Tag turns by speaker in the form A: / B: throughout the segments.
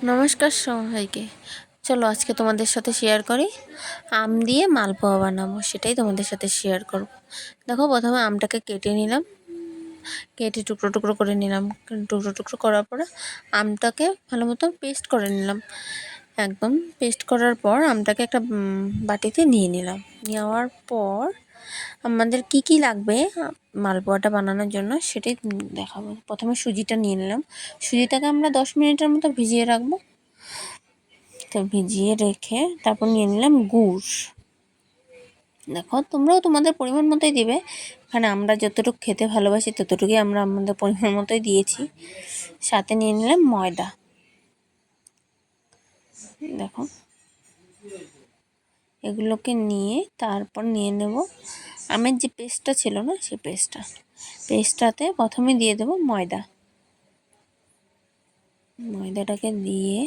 A: নমস্কার সবাইকে। চলো আজকে তোমাদের সাথে শেয়ার করি আম দিয়ে মালপোয়া বানাবো, সেটাই তোমাদের সাথে শেয়ার করব। দেখো, প্রথমে আমটাকে কেটে নিলাম, কেটে টুকরো টুকরো করে নিলাম। টুকরো টুকরো করার পরে আমটাকে ভালো মতো পেস্ট করে নিলাম। একদম পেস্ট করার পর আমটাকে একটা বাটিতে নিয়ে নিলাম। নেওয়ার পর আমাদের কি কি লাগবে মালপোয়াটা বানানোর জন্য সেটাই দেখাবো। প্রথমে সুজিটা নিয়ে নিলাম। সুজিটাকে আমরা 10 মিনিটের মতো ভিজিয়ে রাখবো। তো ভিজিয়ে রেখে তারপর নিয়ে নিলাম গুড়। দেখো, তোমরাও তোমাদের পরিমাণ মতোই দিবে। এখানে আমরা যতটুকু খেতে ভালোবাসি ততটুকুই আমরা আমাদের পরিমাণ মতোই দিয়েছি। সাথে নিয়ে নিলাম ময়দা। দেখো, এগুলোকে নিয়ে তারপর নিয়ে নেব আমের যে পেস্টটা ছিল না, সেই পেস্টটাতে প্রথমে দিয়ে দেব ময়দা। ময়দাটাকে দিয়ে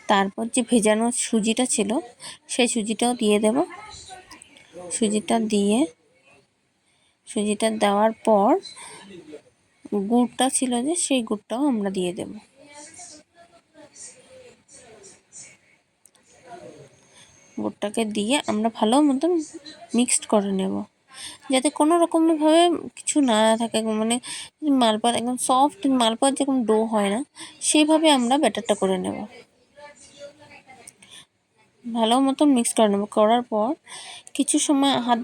A: তারপর যে ভেজানো সুজিটা ছিল সেই সুজিটাও দিয়ে দেব। সুজিটা দেওয়ার পর গুড়টা ছিল যে সেই গুড়টাও আমরা দিয়ে দেব। গুড়টাকে দিয়ে আমরা ভালো মতন মিক্সড করে নেব, যাতে কোনো রকমভাবে কিছু না থাকে। মানে মালপোয়া একদম সফট, মালপোয়ার যেরকম ডো হয় না সেইভাবে আমরা ব্যাটারটা করে নেব। ভালো মতন মিক্স করে নেব। করার পর কিছু সময় হাফ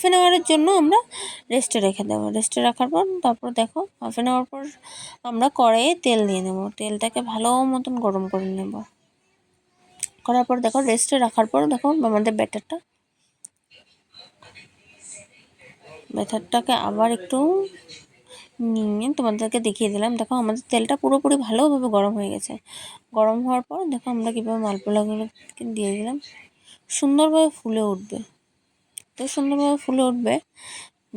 A: অ্যান আওয়ারের জন্য আমরা রেস্টে রেখে দেবো। রেস্টে রাখার পর তারপর দেখো, হাফ অ্যান আওয়ার পর আমরা কড়াইয়ে তেল দিয়ে নেব। তেলটাকে ভালো মতন গরম করে নেব। করার পর দেখো, রেস্টে রাখার পর দেখো আমাদের ব্যাটারটাকে আবার একটু নিয়ে তোমাদেরকে দেখিয়ে দিলাম। দেখো, আমাদের তেলটা পুরোপুরি ভালোভাবে গরম হয়ে গেছে। গরম হওয়ার পর দেখো আমরা কীভাবে মালপোয়াগুলোকে দিয়ে দিলাম। সুন্দরভাবে ফুলে উঠবে, এত সুন্দরভাবে ফুলে উঠবে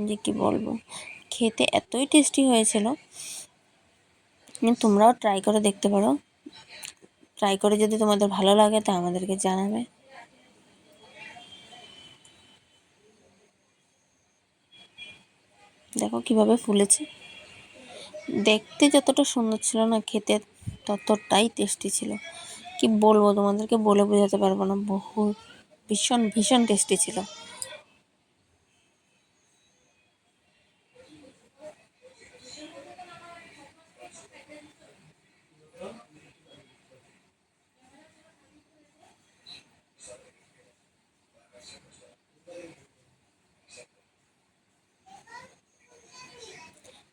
A: যে কি বলবো। খেতে এতই টেস্টি হয়েছিল, তোমরাও ট্রাই করে দেখতে পারো। ট্রাই করে যদি তোমাদের ভালো লাগে তা আমাদেরকে জানাবে। দেখো কিভাবে ফুলেছে। দেখতে যতটা সুন্দর ছিল না, খেতে ততটাই টেস্টি ছিল। কি বলবো, তোমাদেরকে বলে বোঝাতে পারবো না। ভীষণ ভীষণ টেস্টি ছিল।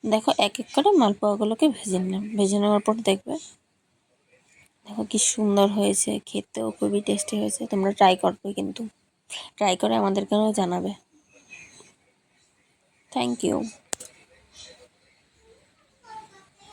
A: দেখো, এক এক করে মালপোয়াগুলোকে ভেজে নিলাম। ভেজে নেওয়ার পর দেখবে, দেখো কি সুন্দর হয়েছে, খেতেও খুবই টেস্টি হয়েছে। তোমরা ট্রাই করবে, কিন্তু ট্রাই করে আমাদেরকেও জানাবে। Thank you.